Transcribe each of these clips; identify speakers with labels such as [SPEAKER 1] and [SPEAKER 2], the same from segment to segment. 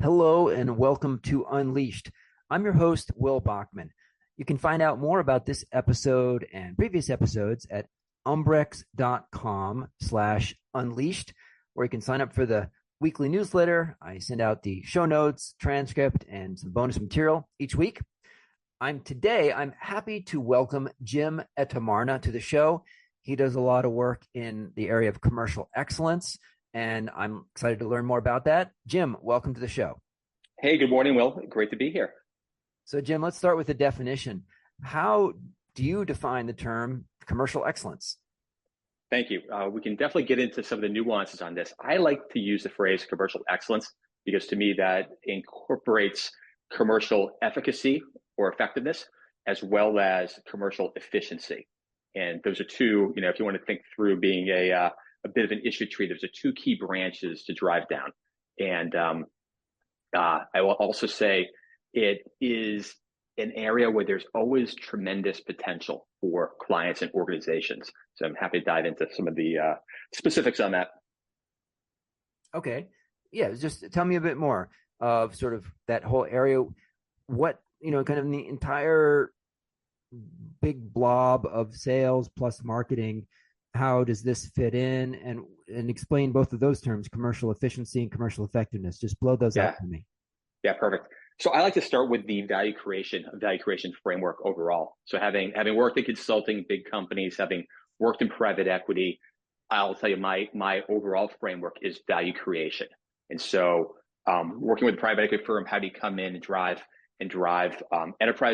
[SPEAKER 1] Hello and welcome to Unleashed. I'm your host, Will Bachman. You can find out more about this episode and previous episodes at umbrex.com/unleashed, where you can sign up for the weekly newsletter. I send out the show notes, transcript, and some bonus material each week. I'm happy to welcome Jim Ettamarna to the show. He does a lot of work in the area of commercial excellence, and I'm excited to learn more about that. Jim, welcome to the show.
[SPEAKER 2] Hey, good morning, Will. Great to be here.
[SPEAKER 1] So, Jim, let's start with the definition. How do you define the term commercial excellence?
[SPEAKER 2] Thank you. We can definitely get into some of the nuances on this. I like to use the phrase commercial excellence because to me that incorporates commercial efficacy or effectiveness as well as commercial efficiency. And those are two, if you want to think through being a bit of an issue tree, there's two key branches to drive down. And I will also say it is an area where there's always tremendous potential for clients and organizations. So I'm happy to dive into some of the specifics on that.
[SPEAKER 1] Okay. Yeah, just tell me a bit more of sort of that whole area. What, kind of the entire big blob of sales plus marketing, how does this fit in? And explain both of those terms, commercial efficiency and commercial effectiveness. Just blow those out for me.
[SPEAKER 2] Yeah, perfect. So I like to start with the value creation framework overall. So having worked in consulting, big companies, having worked in private equity, I'll tell you my overall framework is value creation. And so working with a private equity firm, how do you come in and drive enterprise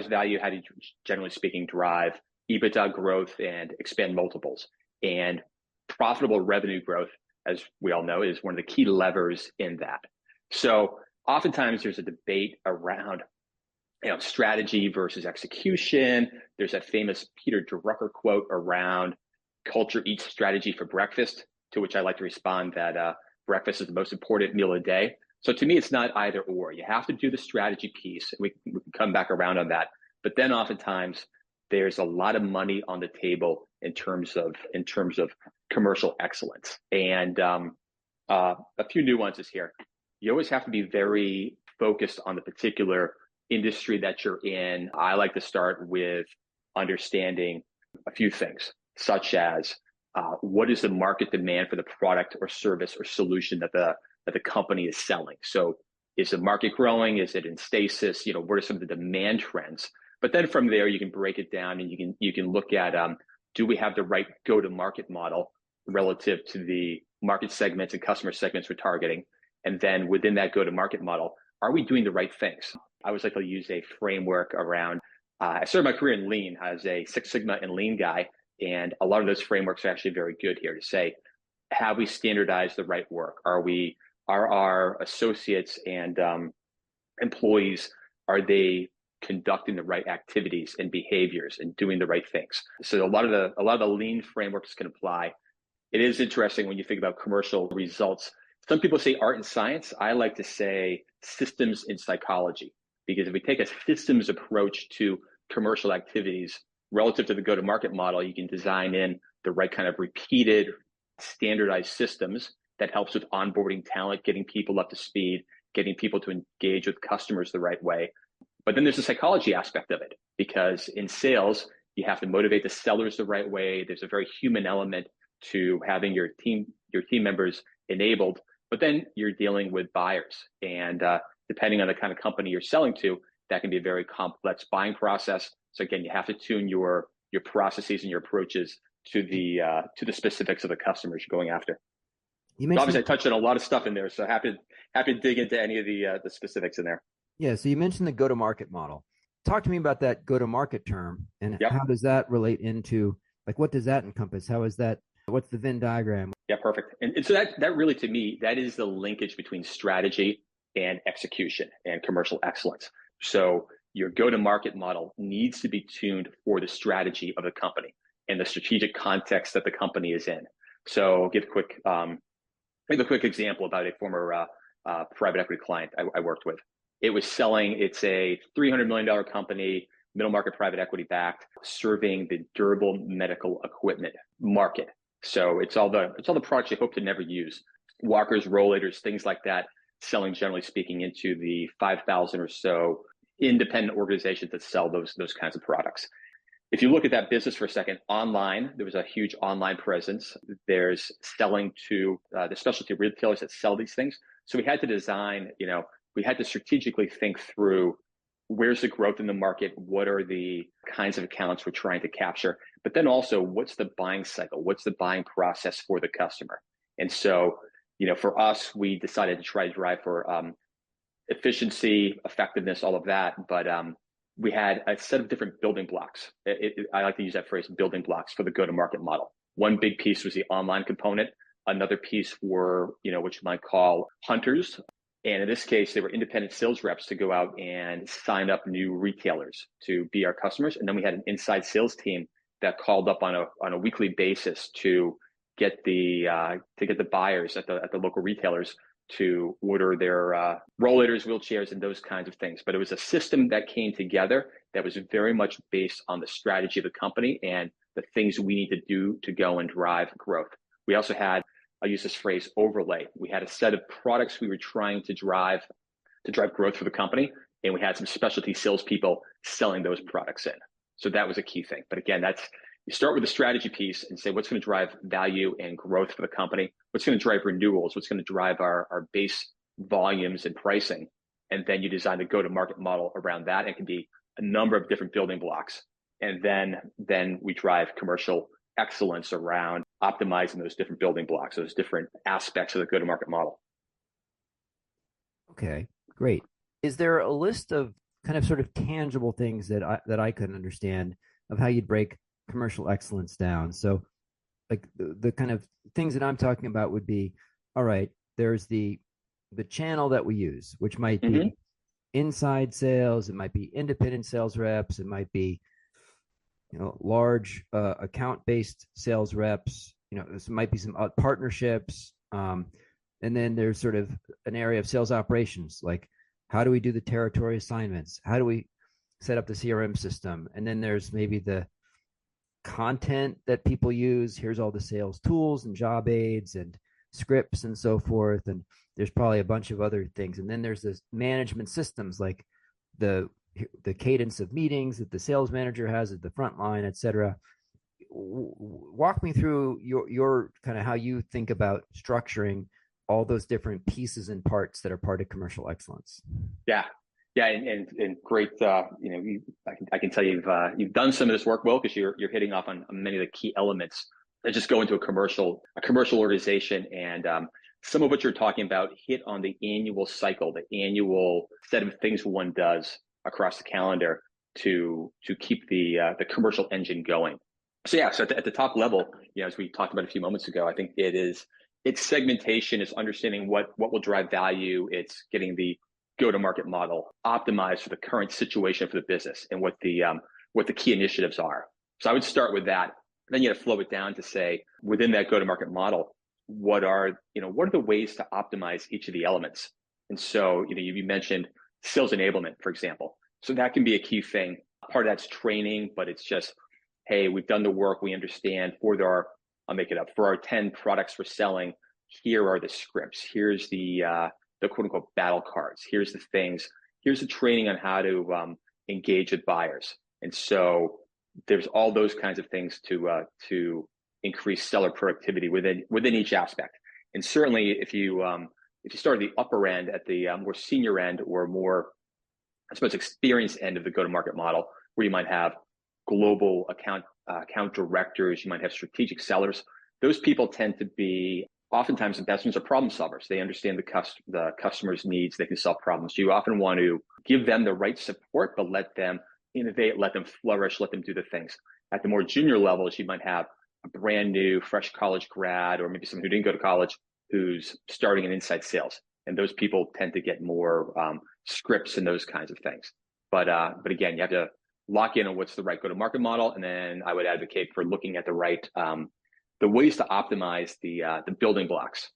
[SPEAKER 2] value? How do you, generally speaking, drive EBITDA growth and expand multiples? And profitable revenue growth, as we all know, is one of the key levers in that. So oftentimes there's a debate around strategy versus execution. There's that famous Peter Drucker quote around culture eats strategy for breakfast, to which I like to respond that breakfast is the most important meal of the day. So to me, it's not either or. You have to do the strategy piece. We can come back around on that. But then oftentimes there's a lot of money on the table in terms of commercial excellence. And a few nuances here. You always have to be very focused on the particular industry that you're in. I like to start with understanding a few things, such as what is the market demand for the product or service or solution that the company is selling. So is the market growing? Is it in stasis? What are some of the demand trends? But then from there, you can break it down and you can look at, do we have the right go-to-market model relative to the market segments and customer segments we're targeting? And then within that go-to-market model, are we doing the right things? I always like to use a framework around, I started my career in Lean as a Six Sigma and Lean guy. And a lot of those frameworks are actually very good here to say, have we standardized the right work? Are our associates and employees, are they conducting the right activities and behaviors and doing the right things? So a lot of the Lean frameworks can apply. It is interesting when you think about commercial results. Some people say art and science. I like to say systems and psychology, because if we take a systems approach to commercial activities relative to the go-to-market model, you can design in the right kind of repeated, standardized systems that helps with onboarding talent, getting people up to speed, getting people to engage with customers the right way. But then there's a psychology aspect of it, because in sales, you have to motivate the sellers the right way. There's a very human element to having your team members enabled, but then you're dealing with buyers. And depending on the kind of company you're selling to, that can be a very complex buying process. So again, you have to tune your processes and your approaches to the specifics of the customers you're going after. So obviously I touched on a lot of stuff in there, so happy to dig into any of the specifics in there.
[SPEAKER 1] Yeah, so you mentioned the go-to-market model. Talk to me about that go-to-market term and how does that relate into, what does that encompass? How is that? What's the Venn diagram?
[SPEAKER 2] Yeah, perfect. And so that really, to me, that is the linkage between strategy and execution and commercial excellence. So your go-to-market model needs to be tuned for the strategy of the company and the strategic context that the company is in. So I'll give a quick example about a former private equity client I worked with. It's a $300 million company, middle market private equity backed, serving the durable medical equipment market. So it's all the products you hope to never use, walkers, rollators, things like that. selling, generally speaking, into the 5,000 or so independent organizations that sell those kinds of products. If you look at that business for a second, online, there was a huge online presence. There's selling to the specialty retailers that sell these things. So we had to design, we had to strategically think through where's the growth in the market, what are the kinds of accounts we're trying to capture, but then also what's the buying cycle, what's the buying process for the customer. And so, for us, we decided to try to drive for efficiency, effectiveness, all of that. But we had a set of different building blocks. I like to use that phrase, building blocks, for the go-to-market model. One big piece was the online component. Another piece were, what you might call hunters. And in this case, they were independent sales reps to go out and sign up new retailers to be our customers. And then we had an inside sales team that called up on a weekly basis to get the buyers at the local retailers to order their rollators, wheelchairs, and those kinds of things. But it was a system that came together that was very much based on the strategy of the company and the things we need to do to go and drive growth. We also had, I'll use this phrase, overlay. We had a set of products we were trying to drive growth for the company, and we had some specialty salespeople selling those products in. So that was a key thing. But again, you start with the strategy piece and say, what's going to drive value and growth for the company? What's going to drive renewals? What's going to drive our base volumes and pricing? And then you design the go-to-market model around that. It can be a number of different building blocks. And then we drive commercial excellence around optimizing those different building blocks, those different aspects of the go-to-market model.
[SPEAKER 1] Okay, great. Is there a list of kind of sort of tangible things that I could understand of how you'd break commercial excellence down? So like the kind of things that I'm talking about would be, all right, there's the channel that we use, which might be inside sales, it might be independent sales reps, it might be large account-based sales reps, this might be some partnerships, and then there's sort of an area of sales operations, like how do we do the territory assignments, how do we set up the CRM system, and then there's maybe the content that people use. Here's all the sales tools and job aids and scripts and so forth, and there's probably a bunch of other things, and then there's this management systems, like the cadence of meetings that the sales manager has at the front line, et cetera. Walk me through your kind of how you think about structuring all those different pieces and parts that are part of commercial excellence.
[SPEAKER 2] Yeah, and great. I can tell you've done some of this work, Will, because you're hitting off on many of the key elements that just go into a commercial organization, and some of what you're talking about hit on the annual cycle, the annual set of things one does across the calendar to keep the commercial engine going. So at the top level, as we talked about a few moments ago, I think it's segmentation, it's understanding what will drive value, it's getting the go-to-market model optimized for the current situation for the business and what the key initiatives are. So I would start with that. Then you have to flow it down to say, within that go-to-market model, what are the ways to optimize each of the elements? And so, you mentioned sales enablement, for example. So that can be a key thing. Part of that's training, but it's just, hey, we've done the work, we understand I'll make it up, for our 10 products we're selling, here are the scripts, here's the quote unquote battle cards, here's the things, here's the training on how to engage with buyers. And so there's all those kinds of things to increase seller productivity within each aspect. And certainly if you start at the upper end, at the more senior end, or more, I suppose, experienced end of the go-to-market model, where you might have global account directors, you might have strategic sellers. Those people tend to be oftentimes the best ones are problem solvers. They understand the customer's needs. They can solve problems. You often want to give them the right support, but let them innovate, let them flourish, let them do the things. At the more junior levels, you might have a brand new, fresh college grad, or maybe someone who didn't go to college, who's starting in inside sales. And those people tend to get more scripts and those kinds of things. But again, you have to lock in on what's the right go-to-market model. And then I would advocate for looking at the right, the ways to optimize the building blocks.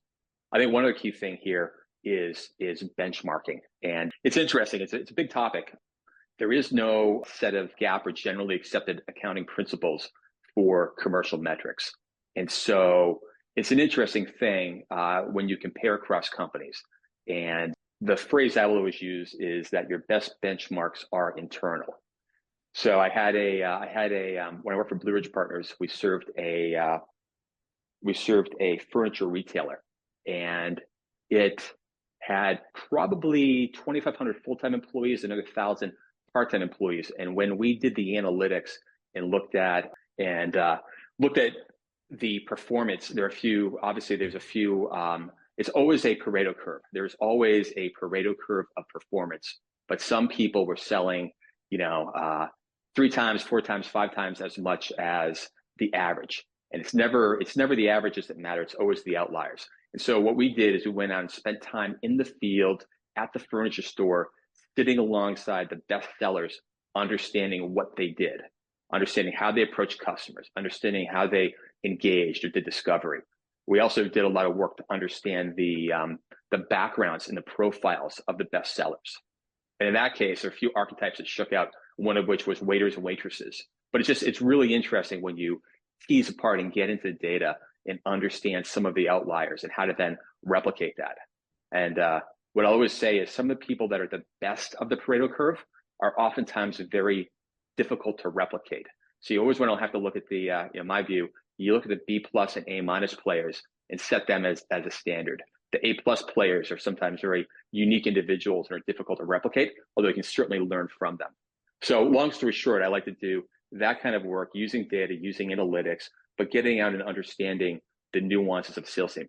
[SPEAKER 2] I think one other key thing here is benchmarking. And it's interesting. It's a big topic. There is no set of GAAP or generally accepted accounting principles for commercial metrics. And so it's an interesting thing when you compare across companies. And the phrase I will always use is that your best benchmarks are internal. So when I worked for Blue Ridge Partners, we served a furniture retailer, and it had probably 2,500 full-time employees, another 1,000 part-time employees. And when we did the analytics and looked at the performance, it's always a Pareto curve. There's always a Pareto curve of performance, but some people were selling, 3 times, 4 times, 5 times as much as the average. And it's never the averages that matter. It's always the outliers. And so what we did is we went out and spent time in the field at the furniture store, sitting alongside the best sellers, understanding what they did, understanding how they approached customers, understanding how they engaged or did discovery. We also did a lot of work to understand the backgrounds and the profiles of the best sellers. And in that case, there are a few archetypes that shook out, one of which was waiters and waitresses. But it's really interesting when you tease apart and get into the data and understand some of the outliers and how to then replicate that. And what I always say is some of the people that are the best of the Pareto curve are oftentimes very difficult to replicate. So you always want to have to look at in my view, you look at the B+ and A- players and set them as a standard. The A+ players are sometimes very unique individuals and are difficult to replicate, although you can certainly learn from them. So long story short, I like to do that kind of work using data, using analytics, but getting out and understanding the nuances of the sales team.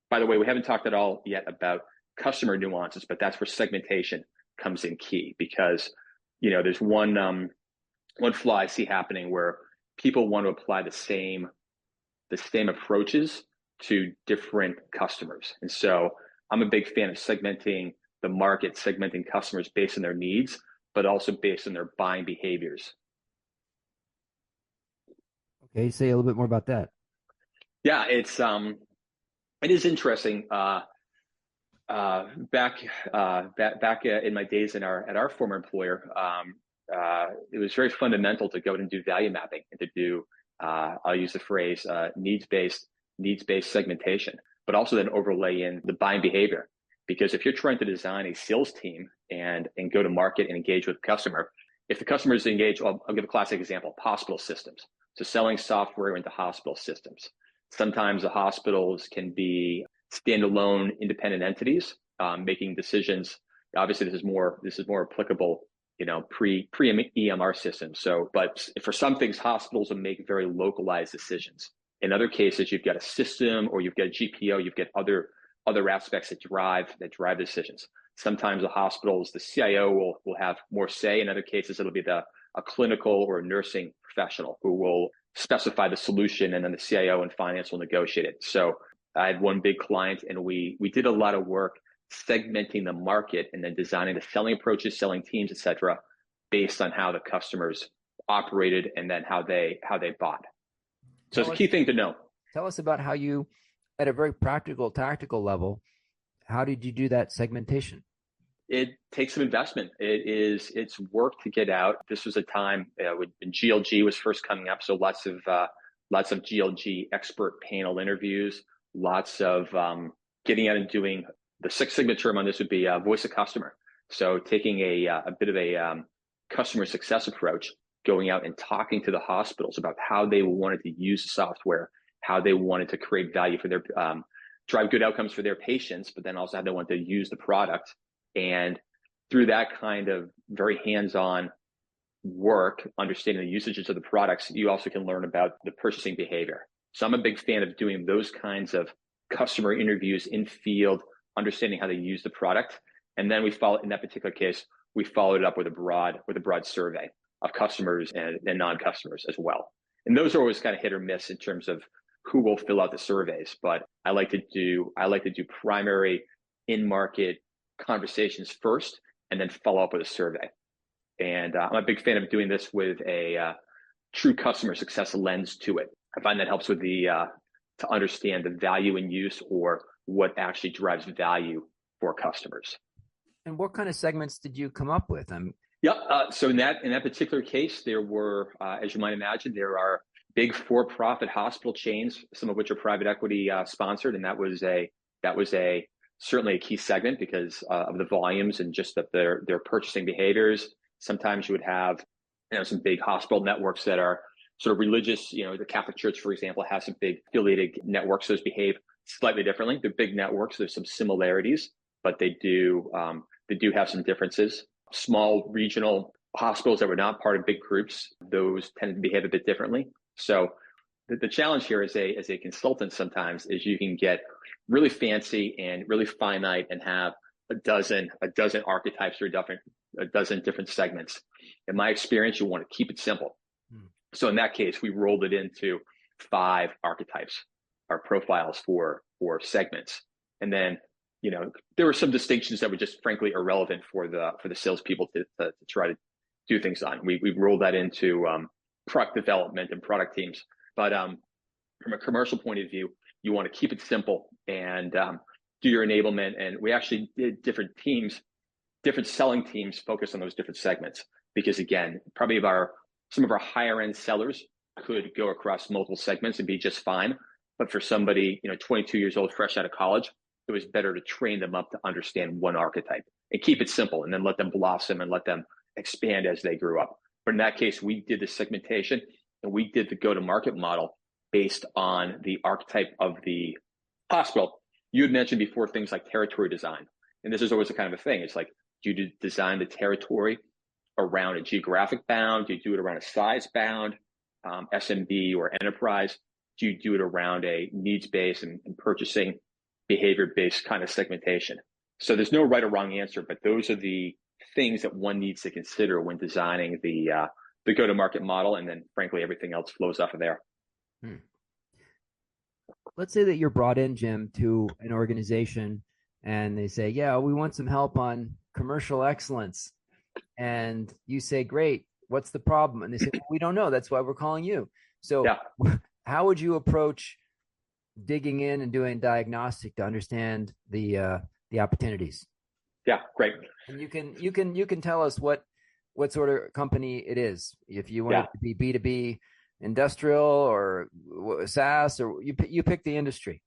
[SPEAKER 2] By the way, we haven't talked at all yet about customer nuances, but that's where segmentation comes in key, because there's one flaw I see happening where people want to apply the same approaches to different customers. And so I'm a big fan of segmenting the market, segmenting customers based on their needs, but also based on their buying behaviors.
[SPEAKER 1] Okay, say a little bit more about that.
[SPEAKER 2] Yeah, it is interesting. Back in my days at our former employer, it was very fundamental to go and do value mapping and to do I'll use the phrase needs-based segmentation, but also then overlay in the buying behavior. Because if you're trying to design a sales team and go to market and engage with the customer, if the customer is engaged, I'll give a classic example: hospital systems. So selling software into hospital systems. Sometimes the hospitals can be standalone independent entities making decisions. Obviously, this is more applicable, pre-EMR systems. So, but for some things, hospitals will make very localized decisions. In other cases, you've got a system or you've got a GPO, you've got other aspects that drive decisions. Sometimes the hospitals, the CIO will have more say. In other cases, it'll be a clinical or a nursing professional who will specify the solution, and then the CIO and finance will negotiate it. So I had one big client, and we did a lot of work segmenting the market and then designing the selling approaches, selling teams, et cetera, based on how the customers operated and then how they bought. So it's a key thing to know.
[SPEAKER 1] Tell us about how you, at a very practical, tactical level, how did you do that segmentation?
[SPEAKER 2] It takes some investment. It's work to get out. This was a time when GLG was first coming up, so lots of GLG expert panel interviews, lots of getting out and doing. The Six Sigma term on this would be voice of customer. So taking a bit of a customer success approach, going out and talking to the hospitals about how they wanted to use the software, how they wanted to create value for their drive good outcomes for their patients, but then also how they want to use the product. And through that kind of very hands-on work, understanding the usages of the products, you also can learn about the purchasing behavior. So I'm a big fan of doing those kinds of customer interviews in field, understanding how they use the product. And then in that particular case, we followed it up with a broad survey of customers and non-customers as well. And those are always kind of hit or miss in terms of who will fill out the surveys. But I like to do primary in-market conversations first, and then follow up with a survey. And I'm a big fan of doing this with a true customer success lens to it. I find that helps with to understand the value in use or what actually drives value for customers.
[SPEAKER 1] And what kind of segments did you come up with?
[SPEAKER 2] So in that particular case, there were, as you might imagine, there are big for-profit hospital chains, some of which are private equity sponsored, and that was a certainly a key segment because of the volumes and just of their purchasing behaviors. Sometimes you would have, some big hospital networks that are sort of religious. The Catholic Church, for example, has some big affiliated networks. Those behave slightly differently. They're big networks. There's some similarities, but they do have some differences. Small regional hospitals that were not part of big groups, those tend to behave a bit differently. So the challenge here as a consultant sometimes is you can get really fancy and really finite and have a dozen archetypes or a dozen different segments. In my experience, you want to keep it simple. So in that case, we rolled it into 5 archetypes, our profiles for segments. And then, there were some distinctions that were just frankly irrelevant for the salespeople to try to do things on. We rolled that into product development and product teams. But from a commercial point of view, you want to keep it simple and do your enablement. And we actually did different selling teams focused on those different segments. Because again, probably some of our higher end sellers could go across multiple segments and be just fine. But for somebody, 22 years old, fresh out of college, it was better to train them up to understand one archetype and keep it simple and then let them blossom and let them expand as they grew up. But in that case, we did the segmentation and we did the go-to-market model based on the archetype of the hospital. You had mentioned before things like territory design. And this is always a kind of a thing. It's like, do you design the territory around a geographic bound? Do you do it around a size bound, SMB or enterprise? Do you do it around a needs-based and purchasing behavior-based kind of segmentation? So there's no right or wrong answer, but those are the things that one needs to consider when designing the go-to-market model. And then frankly, everything else flows off of there.
[SPEAKER 1] Let's say that you're brought in, Jim, to an organization and they say, yeah, we want some help on commercial excellence. And you say, great, what's the problem? And they say, well, we don't know. That's why we're calling you. So how would you approach digging in and doing diagnostic to understand the opportunities?
[SPEAKER 2] Yeah, great.
[SPEAKER 1] And you can tell us what sort of company it is. If you want it to be B2B industrial or SaaS, or you pick the industry.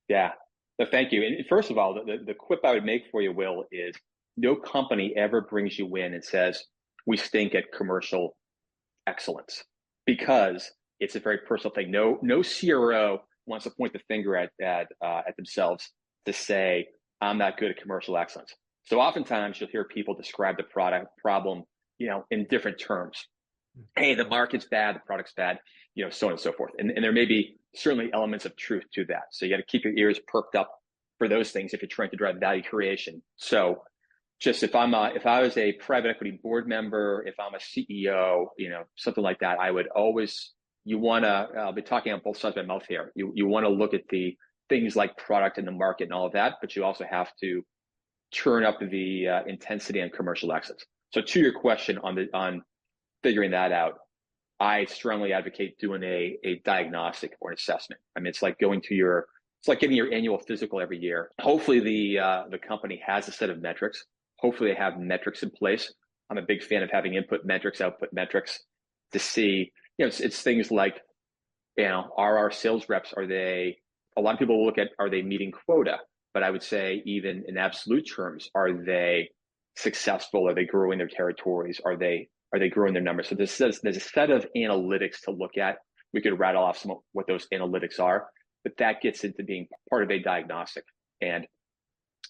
[SPEAKER 2] Yeah. So thank you. And first of all, the quip I would make for you, Will, is no company ever brings you in and says, we stink at commercial excellence, because it's a very personal thing. No CRO wants to point the finger at themselves to say, I'm not good at commercial excellence. So oftentimes you'll hear people describe the product problem, in different terms. Hey, the market's bad, the product's bad, so on and so forth. And there may be certainly elements of truth to that. So you got to keep your ears perked up for those things if you're trying to drive value creation. So just if I was a private equity board member, if I'm a CEO, something like that, I would always, I'll be talking on both sides of my mouth here. You want to look at the things like product in the market and all of that, but you also have to turn up the intensity on commercial excellence. So to your question on figuring that out, I strongly advocate doing a diagnostic or an assessment. I mean, it's like getting your annual physical every year. Hopefully the company has a set of metrics. Hopefully they have metrics in place. I'm a big fan of having input metrics, output metrics to see, it's things like, are our sales reps, a lot of people will look at, are they meeting quota? But I would say even in absolute terms, are they successful? Are they growing their territories? Are they growing their numbers? So there's a set of analytics to look at. We could rattle off some of what those analytics are, but that gets into being part of a diagnostic. And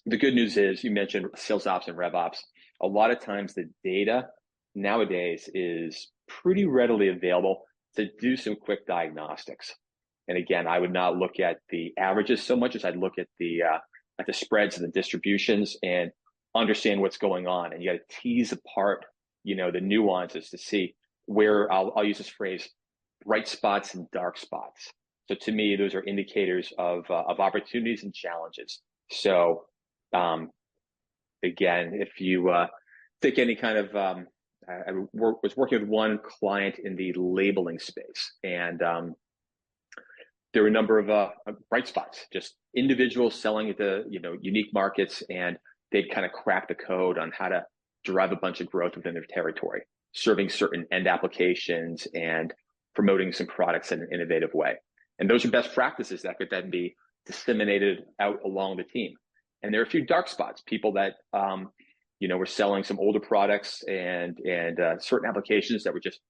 [SPEAKER 2] the good news is, you mentioned sales ops and rev ops. A lot of times the data nowadays is pretty readily available to do some quick diagnostics. And again, I would not look at the averages so much as I'd look at the spreads and the distributions and understand what's going on. And you got to tease apart, the nuances to see where I'll use this phrase, bright spots and dark spots. So to me, those are indicators of opportunities and challenges. So again, if you take any kind of, I was working with one client in the labeling space, and there were a number of bright spots, just individuals selling at the unique markets, and they'd kind of crack the code on how to drive a bunch of growth within their territory, serving certain end applications and promoting some products in an innovative way. And those are best practices that could then be disseminated out along the team. And there are a few dark spots, people that, were selling some older products and certain applications that were just,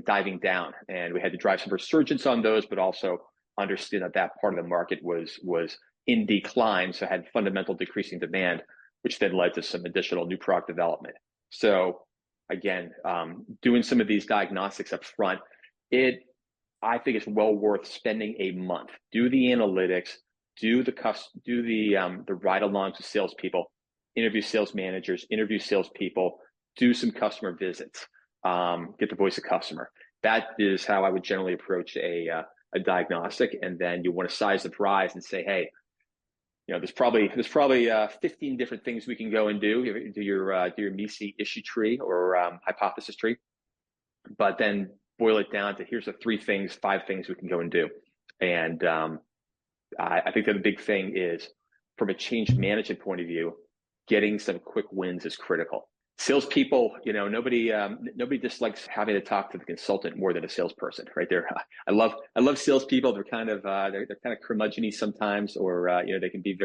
[SPEAKER 2] diving down. And we had to drive some resurgence on those, but also understand that that part of the market was in decline, so had fundamental decreasing demand, which then led to some additional new product development. So again, doing some of these diagnostics up front, I think it's well worth spending a month. Do the analytics, do the ride-alongs with salespeople, interview sales managers, interview salespeople, do some customer visits, get the voice of customer. That is how I would generally approach a diagnostic. And then you want to size the prize and say, hey, there's probably 15 different things we can go and do. Do your MECE issue tree or hypothesis tree, but then boil it down to here's the 5 things we can go and do. And I think that the big thing is, from a change management point of view, getting some quick wins is critical. Salespeople, nobody dislikes having to talk to the consultant more than a salesperson, right? I love salespeople. They're kind of curmudgeon-y sometimes, or they can be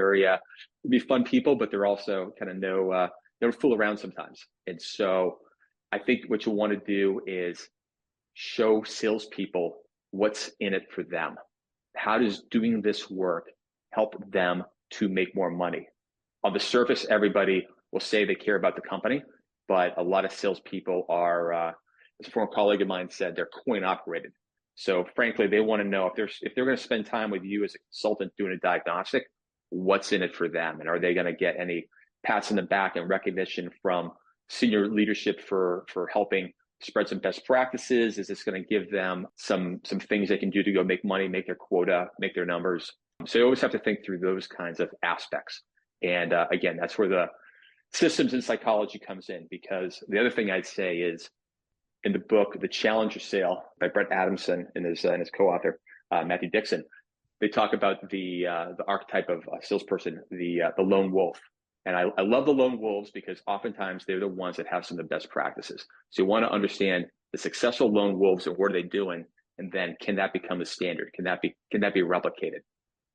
[SPEAKER 2] be fun people, but they're also kind of they don't fool around sometimes. And so, I think what you want to do is show salespeople what's in it for them. How does doing this work help them to make more money? On the surface, everybody will say they care about the company, but a lot of salespeople are, as a former colleague of mine said, they're coin operated. So frankly, they want to know if they're going to spend time with you as a consultant doing a diagnostic, what's in it for them? And are they going to get any pats in the back and recognition from senior leadership for helping spread some best practices? Is this going to give them some things they can do to go make money, make their quota, make their numbers? So you always have to think through those kinds of aspects. And again, that's where the systems and psychology comes in, because the other thing I'd say is, in the book, The Challenger Sale by Brett Adamson and his co-author, Matthew Dixon, they talk about the archetype of a salesperson, the lone wolf. And I love the lone wolves because oftentimes they're the ones that have some of the best practices. So you want to understand the successful lone wolves and what are they doing, and then can that become the standard? Can that be replicated?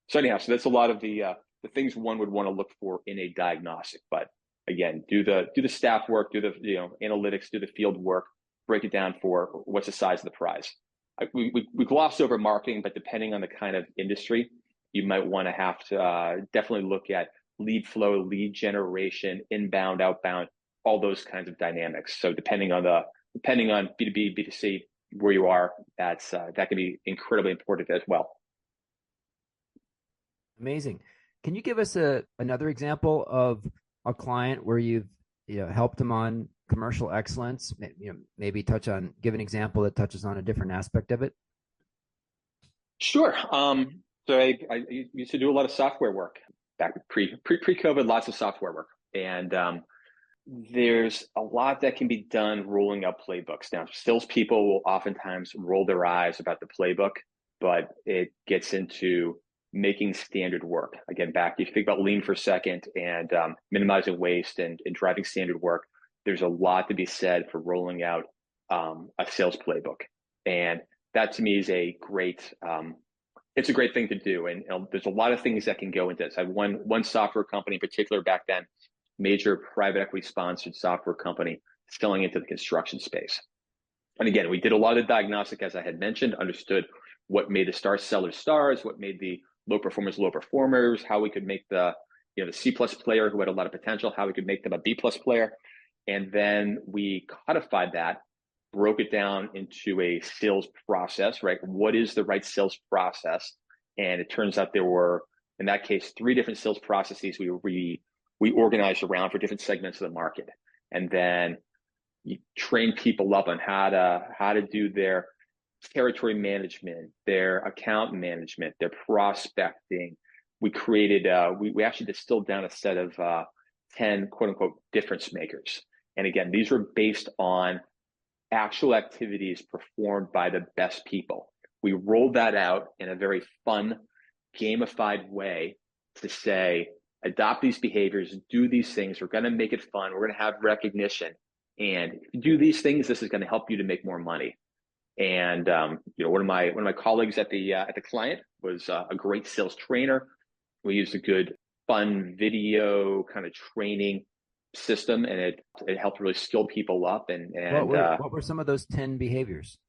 [SPEAKER 2] So anyhow, so that's a lot of the things one would want to look for in a diagnostic. But again, do the staff work, do the analytics, do the field work, break it down for what's the size of the prize. We gloss over marketing, but depending on the kind of industry, you might want to have to definitely look at lead flow, lead generation, inbound, outbound, all those kinds of dynamics. So depending on B2B, B2C, where you are, that can be incredibly important as well.
[SPEAKER 1] Amazing. Can you give us another example of a client where you've helped them on commercial excellence? Maybe give an example that touches on a different aspect of it.
[SPEAKER 2] Sure. So I used to do a lot of software work back pre-COVID, lots of software work. And there's a lot that can be done rolling out playbooks. Now, salespeople will oftentimes roll their eyes about the playbook, but it gets into making standard work. Again, if you think about lean for a second and minimizing waste and driving standard work, there's a lot to be said for rolling out a sales playbook. And that to me is it's a great thing to do. And there's a lot of things that can go into this. I have one software company in particular back then, major private equity sponsored software company selling into the construction space. And again, we did a lot of diagnostic, as I had mentioned, understood what made the star sellers stars, what made the low performers, how we could make the C+ player who had a lot of potential, how we could make them a B+ player. And then we codified that, broke it down into a sales process, right? What is the right sales process? And it turns out there were, in that case, 3 different sales processes we organized around for different segments of the market. And then you train people up on how to do their territory management, their account management, their prospecting. We created, we actually distilled down a set of 10 quote unquote difference makers. And again, these were based on actual activities performed by the best people. We rolled that out in a very fun, gamified way to say, adopt these behaviors, do these things. We're going to make it fun. We're going to have recognition. And if you do these things, this is going to help you to make more money. And one of my colleagues at the client was a great sales trainer. We used a good fun video kind of training system, and it helped really skill people up. And
[SPEAKER 1] what were some of those 10 behaviors?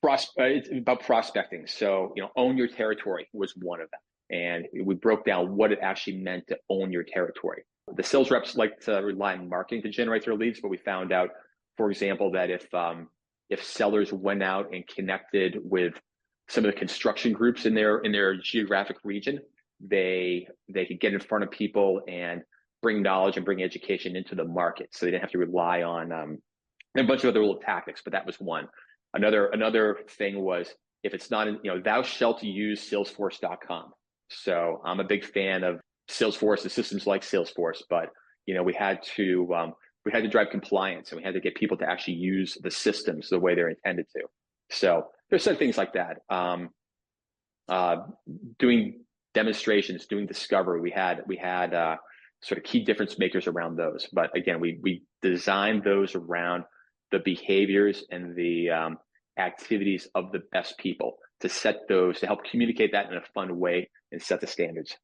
[SPEAKER 2] It's about prospecting. So, own your territory was one of them. And we broke down what it actually meant to own your territory. The sales reps like to rely on marketing to generate their leads, but we found out, for example, that if sellers went out and connected with some of the construction groups in their geographic region, they could get in front of people and bring knowledge and bring education into the market. So they didn't have to rely on a bunch of other little tactics, but that was one. Another thing was, if it's not, thou shalt use Salesforce.com. So I'm a big fan of Salesforce and systems like Salesforce, but we had to drive compliance, and we had to get people to actually use the systems the way they're intended to. So there's some things like that. Doing demonstrations, doing discovery. We had sort of key difference makers around those. But again, we designed those around the behaviors and the activities of the best people to set those, to help communicate that in a fun way and set the standards.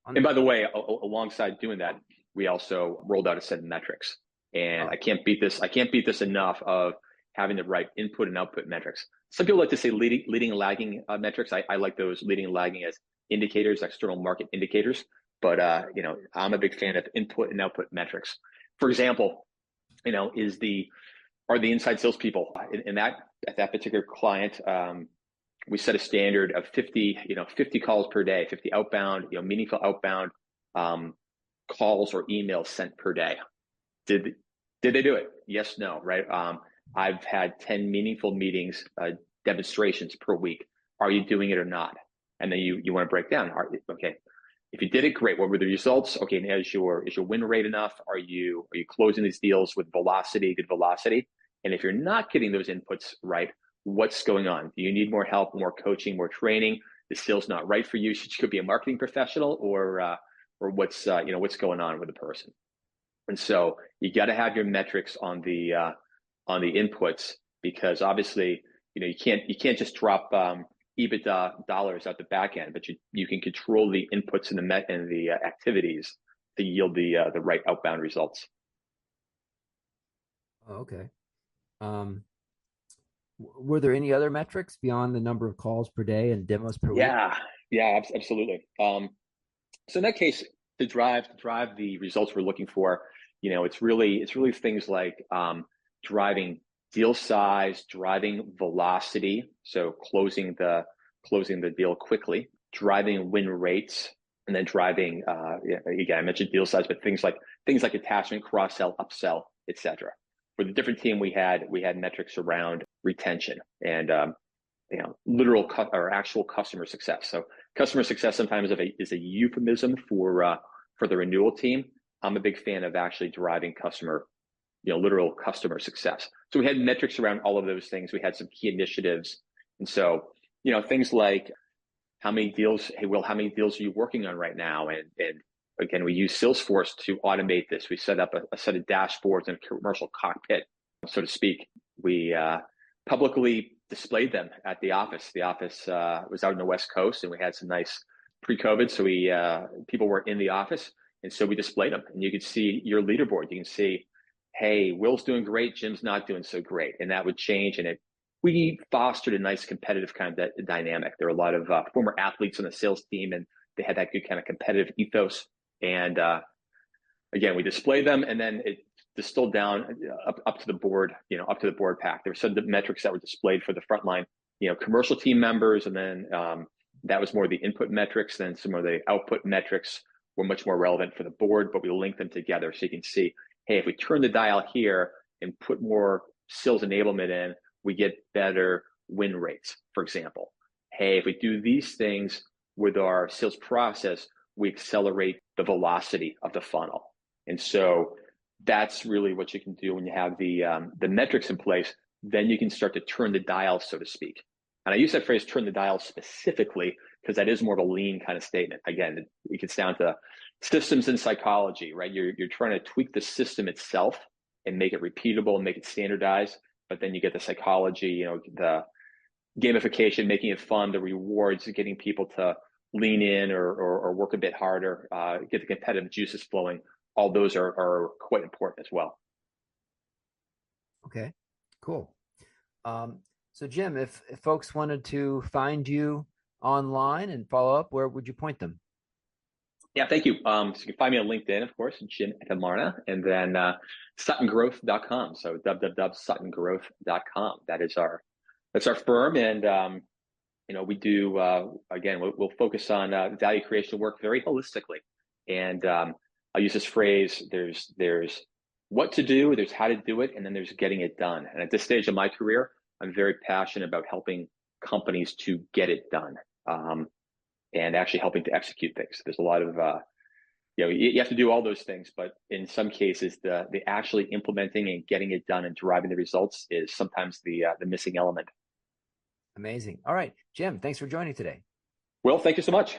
[SPEAKER 2] And by the way, alongside doing that, we also rolled out a set of metrics. And I can't beat this enough of having the right input and output metrics. Some people like to say leading and lagging metrics. I like those leading and lagging as indicators, external market indicators. But I'm a big fan of input and output metrics. For example, are the inside salespeople at that particular client? We set a standard of 50 calls per day, 50 outbound, meaningful outbound calls or emails sent per day. Did they do it? Yes, no, right? I've had 10 meaningful meetings, demonstrations per week. Are you doing it or not? And then you want to break down. Okay, if you did it, great. What were the results? Okay, and is your win rate enough? Are you closing these deals with good velocity? And if you're not getting those inputs right, what's going on? Do you need more help, more coaching, more training? The sales not right for you? Should you be a marketing professional, or what's going on with the person? And so you got to have your metrics on the inputs, because obviously you can't just drop EBITDA dollars out the back end, but you can control the inputs and the activities to yield the right outbound results.
[SPEAKER 1] Oh, okay. Were there any other metrics beyond the number of calls per day and demos per week?
[SPEAKER 2] Yeah, absolutely. So in that case, to drive the results we're looking for, it's really things like driving deal size, driving velocity, so closing the deal quickly, driving win rates, and then driving again, I mentioned deal size, but things like attachment, cross sell, upsell, etc. For the different team, we had metrics around retention and literal or actual customer success. So customer success sometimes is a euphemism for the renewal team. I'm a big fan of actually driving literal customer success. So we had metrics around all of those things. We had some key initiatives, and so things like how many deals are you working on right now, and again, we use Salesforce to automate this. We set up a set of dashboards and a commercial cockpit, so to speak. We publicly displayed them at the office. The office was out on the West Coast, and we had some nice pre-COVID, so people were in the office, and so we displayed them. And you could see your leaderboard. You can see, hey, Will's doing great, Jim's not doing so great, and that would change. And we fostered a nice competitive kind of dynamic. There were a lot of former athletes on the sales team, and they had that good kind of competitive ethos. And again, we displayed them, and then it distilled down up to the board, up to the board pack. There were some metrics that were displayed for the frontline, commercial team members, and then that was more the input metrics. Then some of the output metrics were much more relevant for the board, but we linked them together so you can see, hey, if we turn the dial here and put more sales enablement in, we get better win rates, for example. Hey, if we do these things with our sales process, we accelerate the velocity of the funnel. And so that's really what you can do when you have the metrics in place. Then you can start to turn the dial, so to speak. And I use that phrase, turn the dial, specifically because that is more of a lean kind of statement. Again, it gets down to systems and psychology, right? You're trying to tweak the system itself and make it repeatable and make it standardized. But then you get the psychology, the gamification, making it fun, the rewards, getting people to lean in or work a bit harder, get the competitive juices flowing. All those are quite important as well.
[SPEAKER 1] Okay, cool. So Jim, if folks wanted to find you online and follow up, where would you point them?
[SPEAKER 2] Yeah, thank you. So you can find me on LinkedIn, of course, Jim Ettamarna, and then SuttonGrowth.com. So www.suttongrowth.com. That's our firm, and we do again. We'll focus on value creation work very holistically, and I'll use this phrase: there's what to do, there's how to do it, and then there's getting it done. And at this stage of my career, I'm very passionate about helping companies to get it done. And actually helping to execute things. There's a lot of, you have to do all those things, but in some cases, the actually implementing and getting it done and deriving the results is sometimes the missing element.
[SPEAKER 1] Amazing. All right, Jim, thanks for joining today.
[SPEAKER 2] Well, thank you so much.